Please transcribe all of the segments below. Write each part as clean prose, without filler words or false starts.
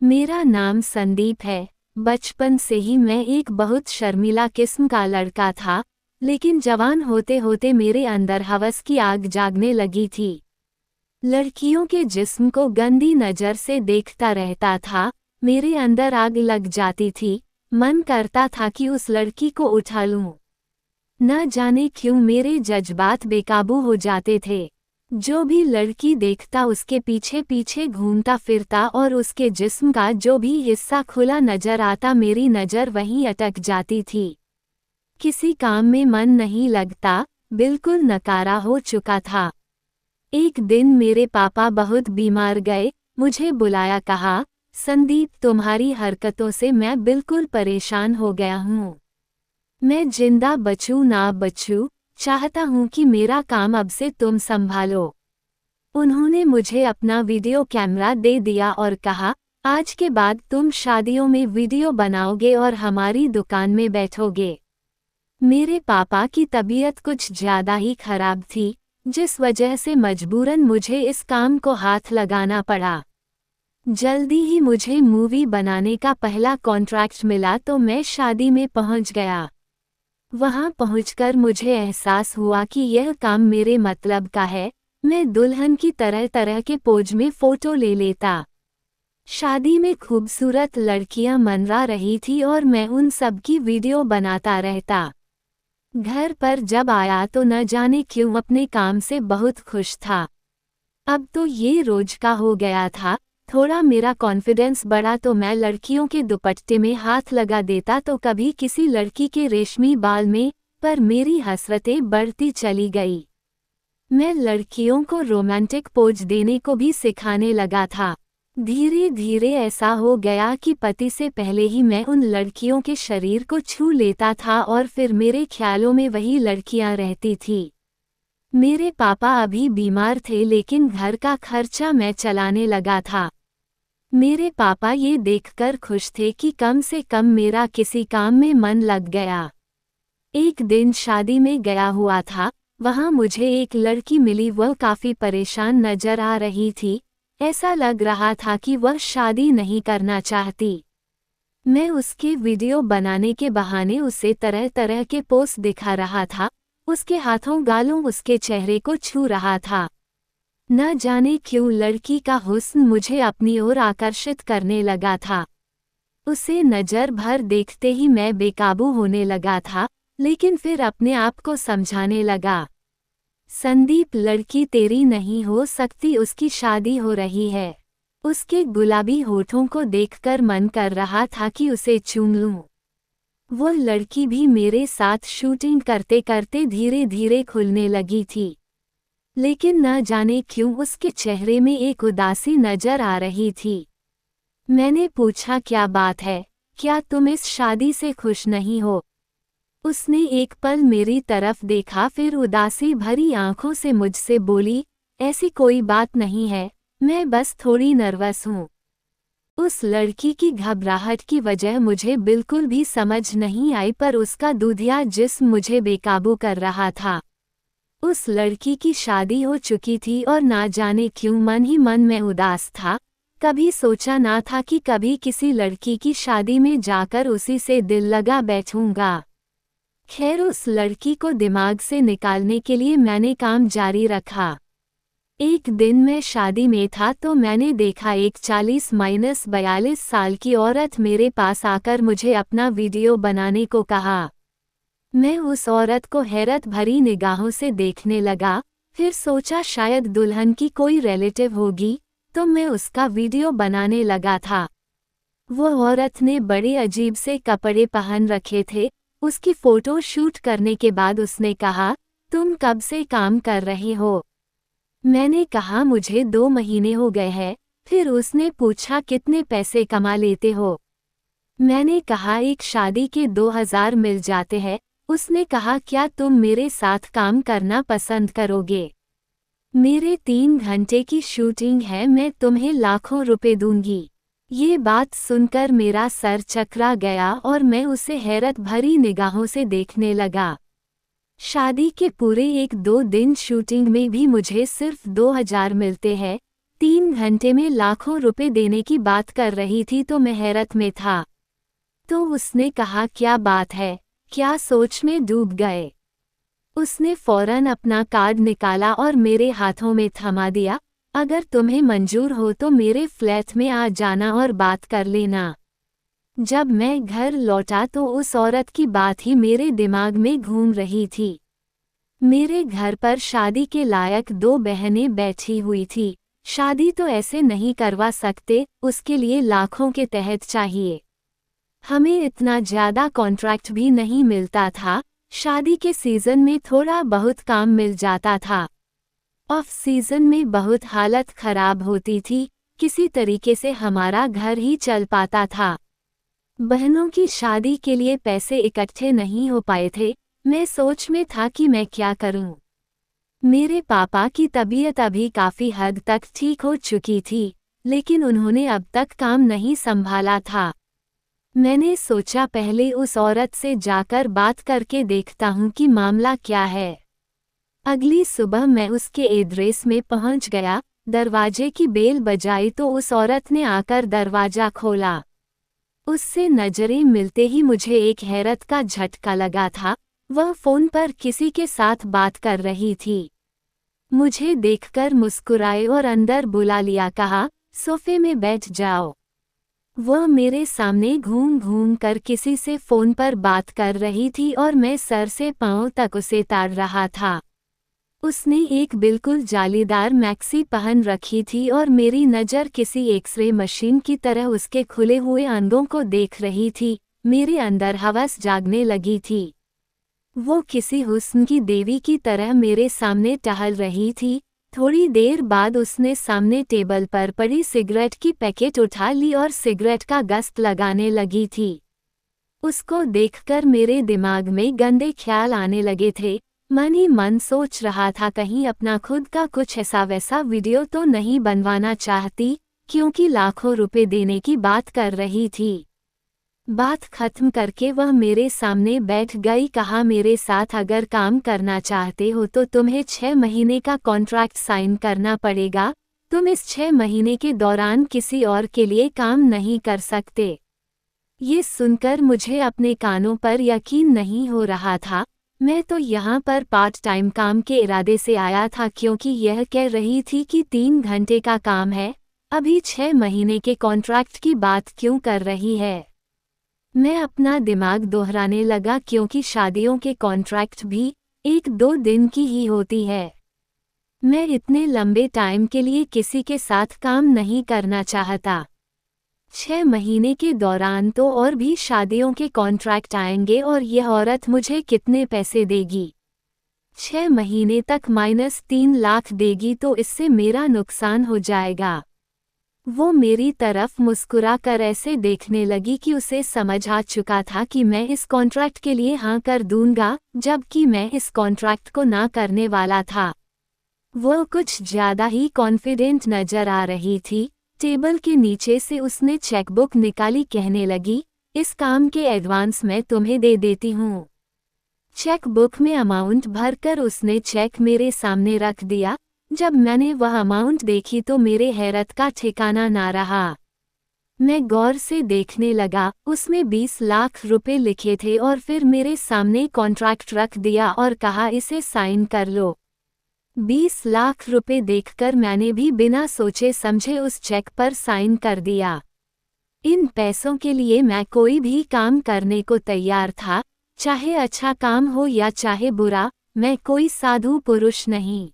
मेरा नाम संदीप है। बचपन से ही मैं एक बहुत शर्मीला किस्म का लड़का था, लेकिन जवान होते होते मेरे अंदर हवस की आग जागने लगी थी। लड़कियों के जिस्म को गंदी नज़र से देखता रहता था, मेरे अंदर आग लग जाती थी। मन करता था कि उस लड़की को उठा लूं। न जाने क्यों मेरे जज्बात बेकाबू हो जाते थे। जो भी लड़की देखता उसके पीछे पीछे घूमता फिरता और उसके जिस्म का जो भी हिस्सा खुला नजर आता मेरी नज़र वहीं अटक जाती थी। किसी काम में मन नहीं लगता, बिल्कुल नकारा हो चुका था। एक दिन मेरे पापा बहुत बीमार गए, मुझे बुलाया, कहा, संदीप तुम्हारी हरकतों से मैं बिल्कुल परेशान हो गया हूँ। मैं जिंदा बचूं ना बचूं, चाहता हूं कि मेरा काम अब से तुम संभालो। उन्होंने मुझे अपना वीडियो कैमरा दे दिया और कहा, आज के बाद तुम शादियों में वीडियो बनाओगे और हमारी दुकान में बैठोगे। मेरे पापा की तबीयत कुछ ज़्यादा ही खराब थी, जिस वजह से मजबूरन मुझे इस काम को हाथ लगाना पड़ा। जल्दी ही मुझे मूवी बनाने का पहला कॉन्ट्रैक्ट मिला तो मैं शादी में पहुंच गया। वहां पहुंचकर मुझे एहसास हुआ कि यह काम मेरे मतलब का है। मैं दुल्हन की तरह तरह के पोज में फ़ोटो ले लेता। शादी में खूबसूरत लड़कियां मनरा रही थी और मैं उन सब की वीडियो बनाता रहता। घर पर जब आया तो न जाने क्यों अपने काम से बहुत खुश था। अब तो ये रोज का हो गया था। थोड़ा मेरा कॉन्फिडेंस बढ़ा तो मैं लड़कियों के दुपट्टे में हाथ लगा देता तो कभी किसी लड़की के रेशमी बाल में, पर मेरी हसरतें बढ़ती चली गई। मैं लड़कियों को रोमांटिक पोज देने को भी सिखाने लगा था। धीरे धीरे ऐसा हो गया कि पति से पहले ही मैं उन लड़कियों के शरीर को छू लेता था और फिर मेरे ख्यालों में वही लड़कियां रहती थी। मेरे पापा अभी बीमार थे लेकिन घर का खर्चा मैं चलाने लगा था। मेरे पापा ये देखकर खुश थे कि कम से कम मेरा किसी काम में मन लग गया। एक दिन शादी में गया हुआ था, वहां मुझे एक लड़की मिली। वह काफ़ी परेशान नजर आ रही थी। ऐसा लग रहा था कि वह शादी नहीं करना चाहती। मैं उसके वीडियो बनाने के बहाने उसे तरह तरह के पोस्ट दिखा रहा था। उसके हाथों गालों उसके चेहरे को छू रहा था। न जाने क्यों लड़की का हुस्न मुझे अपनी ओर आकर्षित करने लगा था। उसे नज़र भर देखते ही मैं बेकाबू होने लगा था, लेकिन फिर अपने आप को समझाने लगा, संदीप लड़की तेरी नहीं हो सकती, उसकी शादी हो रही है। उसके गुलाबी होठों को देखकर मन कर रहा था कि उसे चूम लूं। वो लड़की भी मेरे साथ शूटिंग करते करते धीरे धीरे खुलने लगी थी, लेकिन न जाने क्यों उसके चेहरे में एक उदासी नजर आ रही थी। मैंने पूछा, क्या बात है, क्या तुम इस शादी से खुश नहीं हो? उसने एक पल मेरी तरफ देखा, फिर उदासी भरी आंखों से मुझसे बोली, ऐसी कोई बात नहीं है, मैं बस थोड़ी नर्वस हूँ। उस लड़की की घबराहट की वजह मुझे बिल्कुल भी समझ नहीं आई, पर उसका दूधिया जिस्म मुझे बेकाबू कर रहा था। उस लड़की की शादी हो चुकी थी और ना जाने क्यों मन ही मन में उदास था। कभी सोचा ना था कि कभी किसी लड़की की शादी में जाकर उसी से दिल लगा बैठूंगा। खैर, उस लड़की को दिमाग से निकालने के लिए मैंने काम जारी रखा। एक दिन मैं शादी में था तो मैंने देखा एक 40-42 साल की औरत मेरे पास आकर मुझे अपना वीडियो बनाने को कहा। मैं उस औरत को हैरत भरी निगाहों से देखने लगा, फिर सोचा शायद दुल्हन की कोई रिलेटिव होगी, तो मैं उसका वीडियो बनाने लगा था। वो औरत ने बड़े अजीब से कपड़े पहन रखे थे। उसकी फ़ोटो शूट करने के बाद उसने कहा, तुम कब से काम कर रहे हो? मैंने कहा, मुझे 2 महीने हो गए हैं। फिर उसने पूछा, कितने पैसे कमा लेते हो? मैंने कहा, एक शादी के 2000 मिल जाते हैं। उसने कहा, क्या तुम मेरे साथ काम करना पसंद करोगे? मेरे 3 घंटे की शूटिंग है, मैं तुम्हें लाखों रुपए दूंगी। ये बात सुनकर मेरा सर चकरा गया और मैं उसे हैरत भरी निगाहों से देखने लगा। शादी के पूरे 1-2 दिन शूटिंग में भी मुझे सिर्फ 2000 मिलते हैं, 3 घंटे में लाखों रुपए देने की बात कर रही थी तो मैं हैरत में था। तो उसने कहा, क्या बात है, क्या सोच में डूब गए? उसने फौरन अपना कार्ड निकाला और मेरे हाथों में थमा दिया। अगर तुम्हें मंजूर हो तो मेरे फ्लैट में आ जाना और बात कर लेना। जब मैं घर लौटा तो उस औरत की बात ही मेरे दिमाग में घूम रही थी। मेरे घर पर शादी के लायक 2 बहनें बैठी हुई थी। शादी तो ऐसे नहीं करवा सकते, उसके लिए लाखों के तहत चाहिए। हमें इतना ज़्यादा कॉन्ट्रैक्ट भी नहीं मिलता था। शादी के सीज़न में थोड़ा बहुत काम मिल जाता था। ऑफ सीज़न में बहुत हालत खराब होती थी, किसी तरीके से हमारा घर ही चल पाता था। बहनों की शादी के लिए पैसे इकट्ठे नहीं हो पाए थे। मैं सोच में था कि मैं क्या करूं। मेरे पापा की तबीयत अभी काफ़ी हद तक ठीक हो चुकी थी, लेकिन उन्होंने अब तक काम नहीं संभाला था। मैंने सोचा पहले उस औरत से जाकर बात करके देखता हूं कि मामला क्या है। अगली सुबह मैं उसके एड्रेस में पहुंच गया। दरवाजे की बेल बजाई तो उस औरत ने आकर दरवाजा खोला। उससे नजरें मिलते ही मुझे एक हैरत का झटका लगा था। वह फोन पर किसी के साथ बात कर रही थी। मुझे देखकर मुस्कुराए और अंदर बुला लिया, कहा, सोफे में बैठ जाओ। वह मेरे सामने घूम घूम कर किसी से फोन पर बात कर रही थी और मैं सर से पांव तक उसे ताड़ रहा था। उसने एक बिल्कुल जालीदार मैक्सी पहन रखी थी और मेरी नज़र किसी एक्सरे मशीन की तरह उसके खुले हुए अंगों को देख रही थी। मेरे अंदर हवस जागने लगी थी। वो किसी हुस्न की देवी की तरह मेरे सामने टहल रही थी। थोड़ी देर बाद उसने सामने टेबल पर पड़ी सिगरेट की पैकेट उठा ली और सिगरेट का गस्त लगाने लगी थी। उसको देखकर मेरे दिमाग में गंदे ख्याल आने लगे थे। मन ही मन सोच रहा था कहीं अपना खुद का कुछ ऐसा वैसा वीडियो तो नहीं बनवाना चाहती, क्योंकि लाखों रुपए देने की बात कर रही थी। बात खत्म करके वह मेरे सामने बैठ गई। कहा, मेरे साथ अगर काम करना चाहते हो तो तुम्हें 6 महीने का कॉन्ट्रैक्ट साइन करना पड़ेगा। तुम इस 6 महीने के दौरान किसी और के लिए काम नहीं कर सकते। ये सुनकर मुझे अपने कानों पर यकीन नहीं हो रहा था। मैं तो यहाँ पर पार्ट टाइम काम के इरादे से आया था, क्योंकि यह कह रही थी कि 3 घंटे का काम है। अभी 6 महीने के कॉन्ट्रैक्ट की बात क्यों कर रही है? मैं अपना दिमाग दोहराने लगा, क्योंकि शादियों के कॉन्ट्रैक्ट भी 1-2 दिन की ही होती है। मैं इतने लंबे टाइम के लिए किसी के साथ काम नहीं करना चाहता। 6 महीने के दौरान तो और भी शादियों के कॉन्ट्रैक्ट आएंगे और यह औरत मुझे कितने पैसे देगी? 6 महीने तक -3 लाख देगी तो इससे मेरा नुकसान हो जाएगा। वो मेरी तरफ मुस्कुरा कर ऐसे देखने लगी कि उसे समझ आ चुका था कि मैं इस कॉन्ट्रैक्ट के लिए हाँ कर दूंगा, जबकि मैं इस कॉन्ट्रैक्ट को ना करने वाला था। वो कुछ ज़्यादा ही कॉन्फिडेंट नजर आ रही थी। टेबल के नीचे से उसने चेकबुक निकाली, कहने लगी, इस काम के एडवांस मैं तुम्हें दे देती हूँ। चेकबुक में अमाउंट भरकर उसने चेक मेरे सामने रख दिया। जब मैंने वह अमाउंट देखी तो मेरे हैरत का ठिकाना ना रहा। मैं गौर से देखने लगा, उसमें 20 लाख रुपए लिखे थे और फिर मेरे सामने कॉन्ट्रैक्ट रख दिया और कहा, इसे साइन कर लो। 20 लाख रुपए देखकर मैंने भी बिना सोचे समझे उस चेक पर साइन कर दिया। इन पैसों के लिए मैं कोई भी काम करने को तैयार था, चाहे अच्छा काम हो या चाहे बुरा। मैं कोई साधु पुरुष नहीं।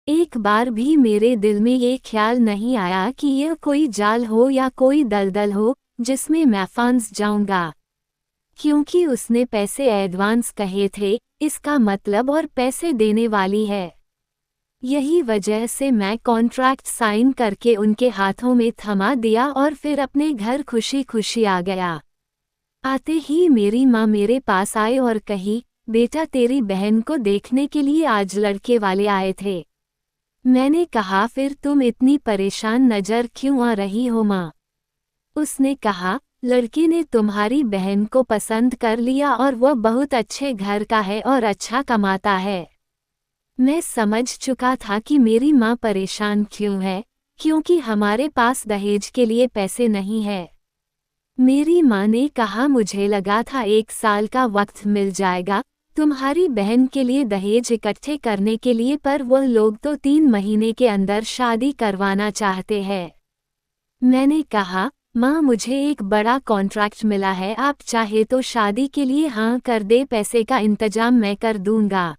एक बार भी मेरे दिल में ये ख्याल नहीं आया कि यह कोई जाल हो या कोई दलदल हो जिसमें मैं फंस जाऊंगा। क्योंकि उसने पैसे एडवांस कहे थे, इसका मतलब और पैसे देने वाली है। यही वजह से मैं कॉन्ट्रैक्ट साइन करके उनके हाथों में थमा दिया और फिर अपने घर खुशी खुशी आ गया। आते ही मेरी माँ मेरे पास आई और कही, बेटा तेरी बहन को देखने के लिए आज लड़के वाले आए थे। मैंने कहा, फिर तुम इतनी परेशान नजर क्यों आ रही हो माँ? उसने कहा, लड़के ने तुम्हारी बहन को पसंद कर लिया और वह बहुत अच्छे घर का है और अच्छा कमाता है। मैं समझ चुका था कि मेरी माँ परेशान क्यों है। क्योंकि हमारे पास दहेज के लिए पैसे नहीं है। मेरी माँ ने कहा, मुझे लगा था 1 साल का वक्त मिल जाएगा तुम्हारी बहन के लिए दहेज इकट्ठे करने के लिए, पर वो लोग तो 3 महीने के अंदर शादी करवाना चाहते हैं। मैंने कहा, माँ मुझे एक बड़ा कॉन्ट्रैक्ट मिला है, आप चाहे तो शादी के लिए हाँ कर दे, पैसे का इंतजाम मैं कर दूंगा।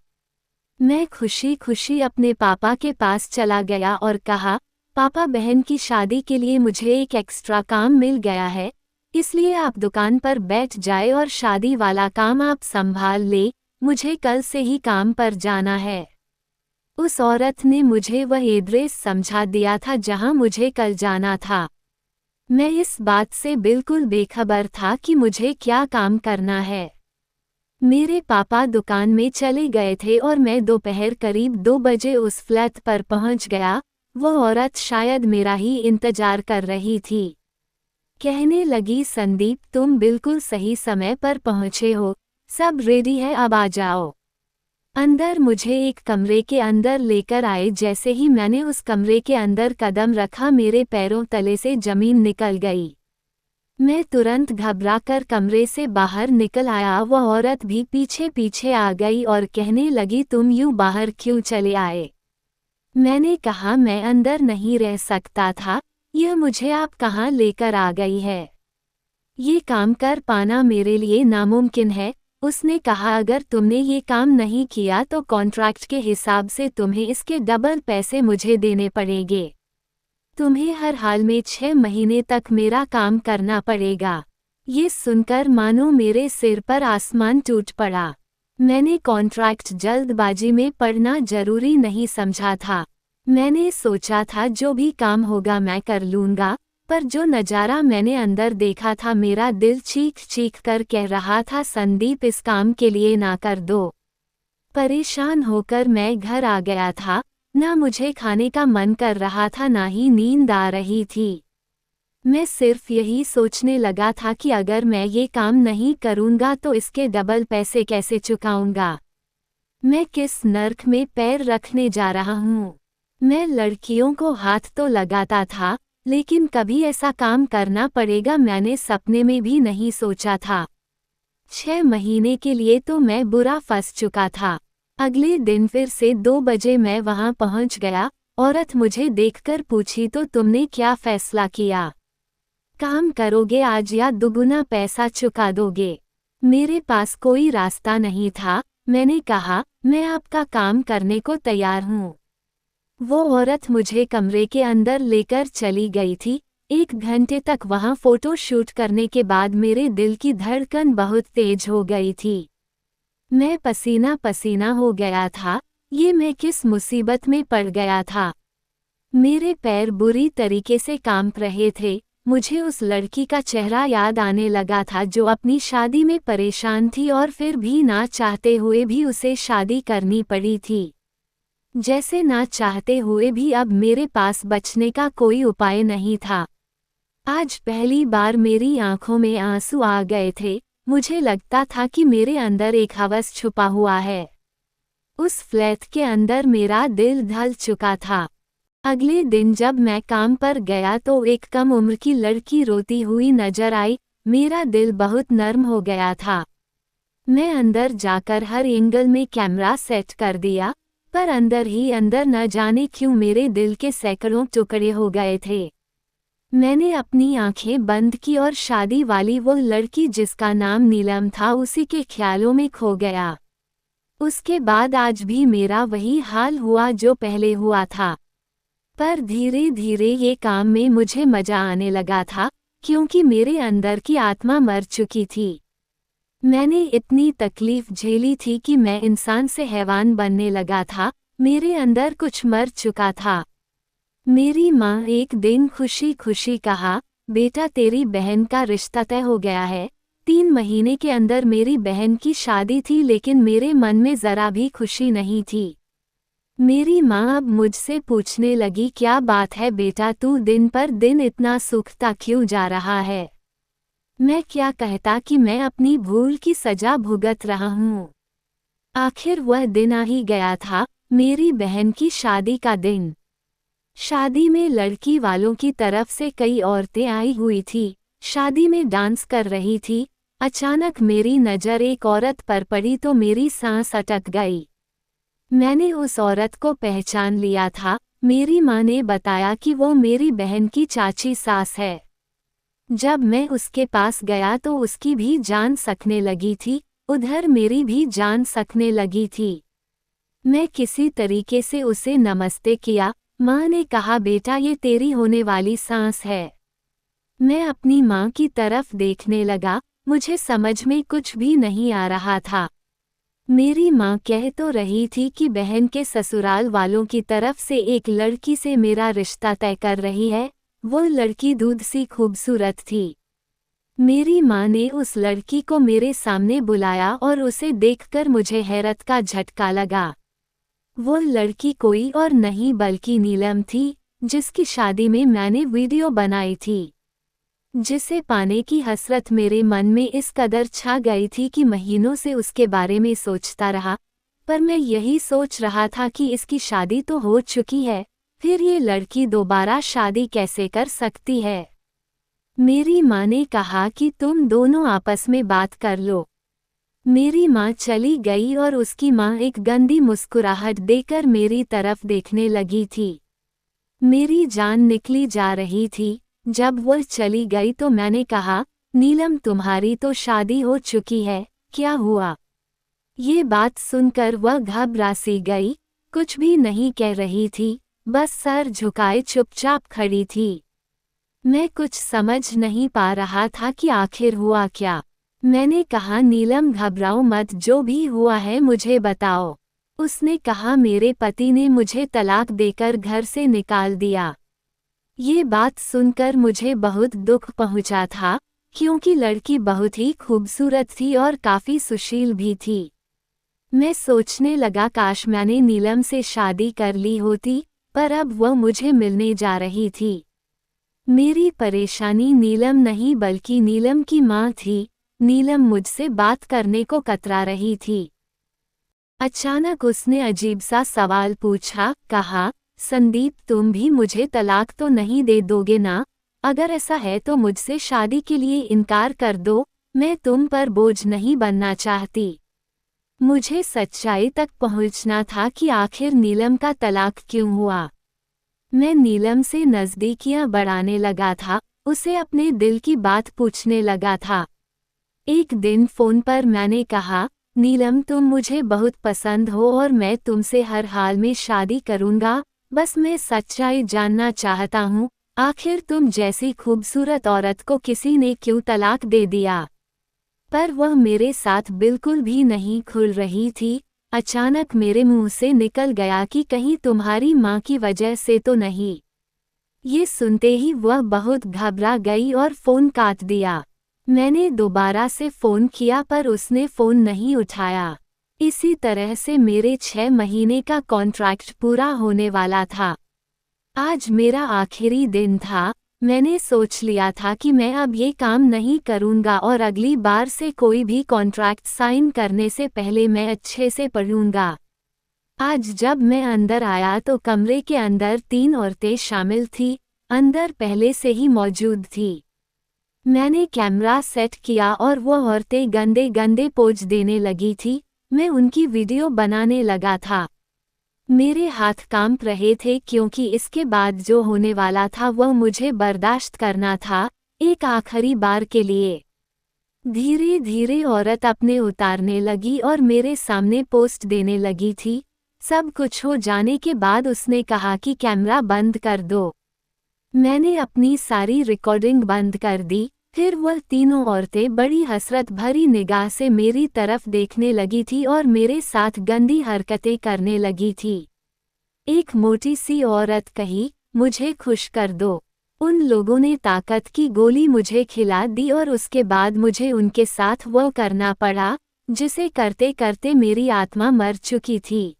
मैं खुशी खुशी अपने पापा के पास चला गया और कहा, पापा बहन की शादी के लिए मुझे एक एक्स्ट्रा काम मिल गया है, इसलिए आप दुकान पर बैठ जाए और शादी वाला काम आप संभाल ले, मुझे कल से ही काम पर जाना है। उस औरत ने मुझे वह एड्रेस समझा दिया था जहां मुझे कल जाना था। मैं इस बात से बिल्कुल बेखबर था कि मुझे क्या काम करना है। मेरे पापा दुकान में चले गए थे और मैं दोपहर करीब 2 बजे उस फ्लैट पर पहुंच गया। वो औरत शायद मेरा ही इंतजार कर रही थी। कहने लगी, संदीप तुम बिल्कुल सही समय पर पहुंचे हो, सब रेडी है, अब आ जाओ अंदर। मुझे एक कमरे के अंदर लेकर आए। जैसे ही मैंने उस कमरे के अंदर कदम रखा, मेरे पैरों तले से जमीन निकल गई। मैं तुरंत घबराकर कमरे से बाहर निकल आया। वह औरत भी पीछे पीछे आ गई और कहने लगी, तुम यूं बाहर क्यों चले आए? मैंने कहा, मैं अंदर नहीं रह सकता था, यह मुझे आप कहाँ लेकर आ गई है? ये काम कर पाना मेरे लिए नामुमकिन है। उसने कहा, अगर तुमने ये काम नहीं किया तो कॉन्ट्रैक्ट के हिसाब से तुम्हें इसके डबल पैसे मुझे देने पड़ेंगे। तुम्हें हर हाल में 6 महीने तक मेरा काम करना पड़ेगा। ये सुनकर मानो मेरे सिर पर आसमान टूट पड़ा। मैंने कॉन्ट्रैक्ट जल्दबाजी में पढ़ना जरूरी नहीं समझा था। मैंने सोचा था जो भी काम होगा मैं कर लूँगा, पर जो नज़ारा मैंने अंदर देखा था, मेरा दिल चीख चीख कर कह रहा था, संदीप इस काम के लिए ना कर दो। परेशान होकर मैं घर आ गया था। ना मुझे खाने का मन कर रहा था, ना ही नींद आ रही थी। मैं सिर्फ यही सोचने लगा था कि अगर मैं ये काम नहीं करूँगा तो इसके डबल पैसे कैसे चुकाऊँगा। मैं किस नर्क में पैर रखने जा रहा हूँ। मैं लड़कियों को हाथ तो लगाता था, लेकिन कभी ऐसा काम करना पड़ेगा मैंने सपने में भी नहीं सोचा था। 6 महीने के लिए तो मैं बुरा फंस चुका था। अगले दिन फिर से 2 बजे मैं वहां पहुंच गया। औरत मुझे देखकर पूछी, तो तुमने क्या फैसला किया? काम करोगे आज या दुगुना पैसा चुका दोगे? मेरे पास कोई रास्ता नहीं था। मैंने कहा, मैं आपका काम करने को तैयार हूँ। वो औरत मुझे कमरे के अंदर लेकर चली गई थी। 1 घंटे तक वहां फोटो शूट करने के बाद मेरे दिल की धड़कन बहुत तेज हो गई थी। मैं पसीना पसीना हो गया था। ये मैं किस मुसीबत में पड़ गया था। मेरे पैर बुरी तरीके से कांप रहे थे। मुझे उस लड़की का चेहरा याद आने लगा था जो अपनी शादी में परेशान थी और फिर भी ना चाहते हुए भी उसे शादी करनी पड़ी थी। जैसे ना चाहते हुए भी अब मेरे पास बचने का कोई उपाय नहीं था। आज पहली बार मेरी आंखों में आंसू आ गए थे। मुझे लगता था कि मेरे अंदर एक हवस छुपा हुआ है। उस फ्लैट के अंदर मेरा दिल ढल चुका था। अगले दिन जब मैं काम पर गया तो एक कम उम्र की लड़की रोती हुई नजर आई। मेरा दिल बहुत नर्म हो गया था। मैं अंदर जाकर हर एंगल में कैमरा सेट कर दिया, पर अंदर ही अंदर न जाने क्यों मेरे दिल के सैकड़ों टुकड़े हो गए थे। मैंने अपनी आंखें बंद की और शादी वाली वो लड़की जिसका नाम नीलम था उसी के ख्यालों में खो गया। उसके बाद आज भी मेरा वही हाल हुआ जो पहले हुआ था। पर धीरे धीरे ये काम में मुझे मजा आने लगा था, क्योंकि मेरे अंदर की आत्मा मर चुकी थी। मैंने इतनी तकलीफ झेली थी कि मैं इंसान से हैवान बनने लगा था। मेरे अंदर कुछ मर चुका था। मेरी माँ एक दिन खुशी खुशी कहा, बेटा तेरी बहन का रिश्ता तय हो गया है। 3 महीने के अंदर मेरी बहन की शादी थी, लेकिन मेरे मन में जरा भी खुशी नहीं थी। मेरी माँ अब मुझसे पूछने लगी, क्या बात है बेटा, तू दिन पर दिन इतना सूखता क्यों जा रहा है? मैं क्या कहता कि मैं अपनी भूल की सजा भुगत रहा हूँ। आखिर वह दिन आ ही गया था, मेरी बहन की शादी का दिन। शादी में लड़की वालों की तरफ से कई औरतें आई हुई थी, शादी में डांस कर रही थी। अचानक मेरी नज़र एक औरत पर पड़ी तो मेरी सांस अटक गई। मैंने उस औरत को पहचान लिया था। मेरी माँ ने बताया कि वो मेरी बहन की चाची सास है। जब मैं उसके पास गया तो उसकी भी जान सकने लगी थी, उधर मेरी भी जान सकने लगी थी। मैं किसी तरीके से उसे नमस्ते किया। माँ ने कहा, बेटा ये तेरी होने वाली सांस है। मैं अपनी माँ की तरफ देखने लगा, मुझे समझ में कुछ भी नहीं आ रहा था। मेरी माँ कह तो रही थी कि बहन के ससुराल वालों की तरफ से एक लड़की से मेरा रिश्ता तय कर रही है। वो लड़की दूध सी खूबसूरत थी। मेरी माँ ने उस लड़की को मेरे सामने बुलाया और उसे देखकर मुझे हैरत का झटका लगा। वो लड़की कोई और नहीं बल्कि नीलम थी, जिसकी शादी में मैंने वीडियो बनाई थी, जिसे पाने की हसरत मेरे मन में इस कदर छा गई थी कि महीनों से उसके बारे में सोचता रहा। पर मैं यही सोच रहा था कि इसकी शादी तो हो चुकी है, फिर ये लड़की दोबारा शादी कैसे कर सकती है। मेरी माँ ने कहा कि तुम दोनों आपस में बात कर लो। मेरी माँ चली गई और उसकी माँ एक गंदी मुस्कुराहट देकर मेरी तरफ देखने लगी थी। मेरी जान निकली जा रही थी। जब वह चली गई तो मैंने कहा, नीलम तुम्हारी तो शादी हो चुकी है, क्या हुआ? ये बात सुनकर वह घबरा सी गई, कुछ भी नहीं कह रही थी, बस सर झुकाए चुपचाप खड़ी थी। मैं कुछ समझ नहीं पा रहा था कि आखिर हुआ क्या। मैंने कहा, नीलम घबराओ मत, जो भी हुआ है मुझे बताओ। उसने कहा, मेरे पति ने मुझे तलाक देकर घर से निकाल दिया। ये बात सुनकर मुझे बहुत दुख पहुंचा था, क्योंकि लड़की बहुत ही खूबसूरत थी और काफ़ी सुशील भी थी। मैं सोचने लगा काश मैंने नीलम से शादी कर ली होती, पर अब वह मुझे मिलने जा रही थी। मेरी परेशानी नीलम नहीं बल्कि नीलम की माँ थी। नीलम मुझसे बात करने को कतरा रही थी। अचानक उसने अजीब सा सवाल पूछा, कहा, संदीप तुम भी मुझे तलाक तो नहीं दे दोगे ना? अगर ऐसा है तो मुझसे शादी के लिए इनकार कर दो, मैं तुम पर बोझ नहीं बनना चाहती। मुझे सच्चाई तक पहुंचना था कि आखिर नीलम का तलाक क्यों हुआ। मैं नीलम से नज़दीकियां बढ़ाने लगा था, उसे अपने दिल की बात पूछने लगा था। एक दिन फ़ोन पर मैंने कहा, नीलम तुम मुझे बहुत पसंद हो और मैं तुमसे हर हाल में शादी करूँगा, बस मैं सच्चाई जानना चाहता हूँ, आखिर तुम जैसी खूबसूरत औरत को किसी ने क्यों तलाक दे दिया? पर वह मेरे साथ बिल्कुल भी नहीं खुल रही थी। अचानक मेरे मुंह से निकल गया कि कहीं तुम्हारी माँ की वजह से तो नहीं। ये सुनते ही वह बहुत घबरा गई और फ़ोन काट दिया। मैंने दोबारा से फ़ोन किया पर उसने फ़ोन नहीं उठाया। इसी तरह से मेरे 6 महीने का कॉन्ट्रैक्ट पूरा होने वाला था। आज मेरा आखिरी दिन था। मैंने सोच लिया था कि मैं अब ये काम नहीं करूँगा और अगली बार से कोई भी कॉन्ट्रैक्ट साइन करने से पहले मैं अच्छे से पढ़ूँगा। आज जब मैं अंदर आया तो कमरे के अंदर 3 औरतें शामिल थीं, अंदर पहले से ही मौजूद थी। मैंने कैमरा सेट किया और वो औरतें गंदे गंदे पोज देने लगी थी। मैं उनकी वीडियो बनाने लगा था। मेरे हाथ कांप रहे थे क्योंकि इसके बाद जो होने वाला था वह मुझे बर्दाश्त करना था, एक आखिरी बार के लिए। धीरे धीरे औरत अपने उतारने लगी और मेरे सामने पोस्ट देने लगी थी। सब कुछ हो जाने के बाद उसने कहा कि कैमरा बंद कर दो। मैंने अपनी सारी रिकॉर्डिंग बंद कर दी। फिर वह तीनों औरतें बड़ी हसरत भरी निगाह से मेरी तरफ देखने लगी थी और मेरे साथ गंदी हरकतें करने लगी थी। एक मोटी सी औरत कही, मुझे खुश कर दो। उन लोगों ने ताकत की गोली मुझे खिला दी और उसके बाद मुझे उनके साथ वो करना पड़ा, जिसे करते करते मेरी आत्मा मर चुकी थी।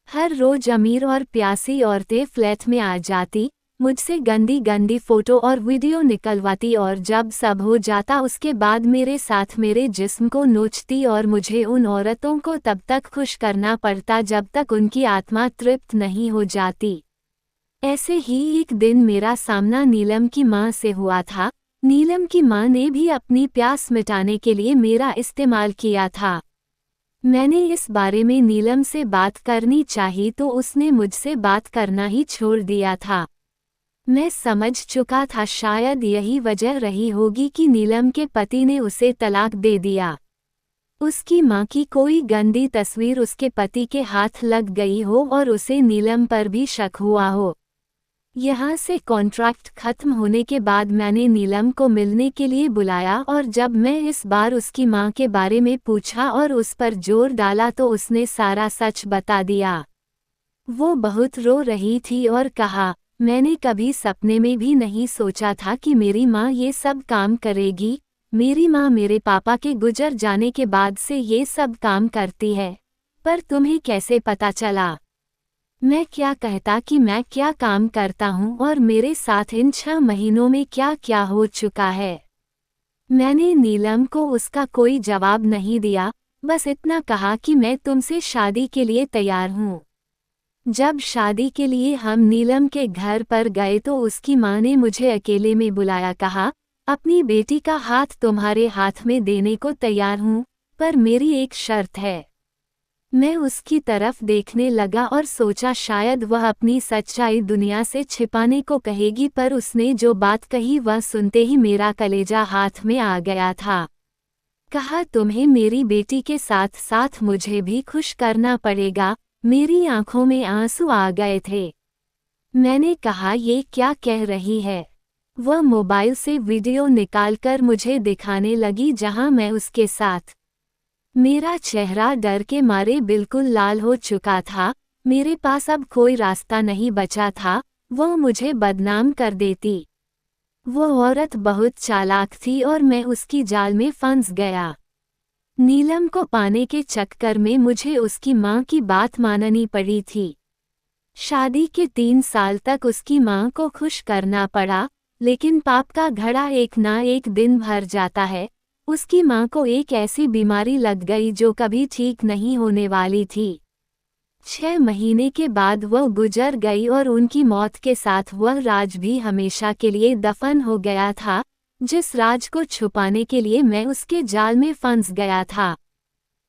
हर रोज अमीर और प्यासी औरतें फ्लैट में आ जाती, मुझसे गंदी गंदी फोटो और वीडियो निकलवाती और जब सब हो जाता उसके बाद मेरे साथ मेरे जिस्म को नोचती और मुझे उन औरतों को तब तक खुश करना पड़ता जब तक उनकी आत्मा तृप्त नहीं हो जाती। ऐसे ही एक दिन मेरा सामना नीलम की माँ से हुआ था। नीलम की माँ ने भी अपनी प्यास मिटाने के लिए मेरा इस्तेमाल किया था। मैंने इस बारे में नीलम से बात करनी चाहिए तो उसने मुझसे बात करना ही छोड़ दिया था। मैं समझ चुका था शायद यही वजह रही होगी कि नीलम के पति ने उसे तलाक दे दिया। उसकी माँ की कोई गंदी तस्वीर उसके पति के हाथ लग गई हो और उसे नीलम पर भी शक हुआ हो। यहाँ से कॉन्ट्रैक्ट खत्म होने के बाद मैंने नीलम को मिलने के लिए बुलाया और जब मैं इस बार उसकी माँ के बारे में पूछा और उस पर जोर डाला तो उसने सारा सच बता दिया। वो बहुत रो रही थी और कहा, मैंने कभी सपने में भी नहीं सोचा था कि मेरी माँ ये सब काम करेगी। मेरी माँ मेरे पापा के गुजर जाने के बाद से ये सब काम करती है। पर तुम्हें कैसे पता चला? मैं क्या कहता कि मैं क्या काम करता हूँ और मेरे साथ इन 6 महीनों में क्या क्या हो चुका है। मैंने नीलम को उसका कोई जवाब नहीं दिया, बस इतना कहा कि मैं तुमसे शादी के लिए तैयार हूँ। जब शादी के लिए हम नीलम के घर पर गए तो उसकी माँ ने मुझे अकेले में बुलाया, कहा, अपनी बेटी का हाथ तुम्हारे हाथ में देने को तैयार हूँ, पर मेरी एक शर्त है। मैं उसकी तरफ देखने लगा और सोचा शायद वह अपनी सच्चाई दुनिया से छिपाने को कहेगी, पर उसने जो बात कही वह सुनते ही मेरा कलेजा हाथ में आ गया था। कहा, तुम्हें मेरी बेटी के साथ साथ मुझे भी खुश करना पड़ेगा। मेरी आंखों में आंसू आ गए थे। मैंने कहा, ये क्या कह रही है? वह मोबाइल से वीडियो निकालकर मुझे दिखाने लगी जहां मैं उसके साथ। मेरा चेहरा डर के मारे बिल्कुल लाल हो चुका था। मेरे पास अब कोई रास्ता नहीं बचा था, वह मुझे बदनाम कर देती। वो औरत बहुत चालाक थी और मैं उसकी जाल में फंस गया। नीलम को पाने के चक्कर में मुझे उसकी माँ की बात माननी पड़ी थी। शादी के 3 साल तक उसकी माँ को खुश करना पड़ा, लेकिन पाप का घड़ा एक ना एक दिन भर जाता है। उसकी माँ को एक ऐसी बीमारी लग गई जो कभी ठीक नहीं होने वाली थी। 6 महीने के बाद वह गुजर गई और उनकी मौत के साथ वह राज भी हमेशा के लिए दफन हो गया था, जिस राज को छुपाने के लिए मैं उसके जाल में फंस गया था।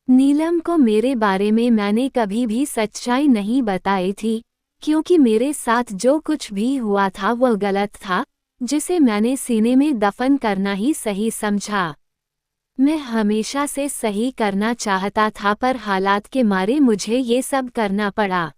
नीलम को मेरे बारे में मैंने कभी भी सच्चाई नहीं बताई थी, क्योंकि मेरे साथ जो कुछ भी हुआ था वह गलत था, जिसे मैंने सीने में दफन करना ही सही समझा। मैं हमेशा से सही करना चाहता था, पर हालात के मारे मुझे ये सब करना पड़ा।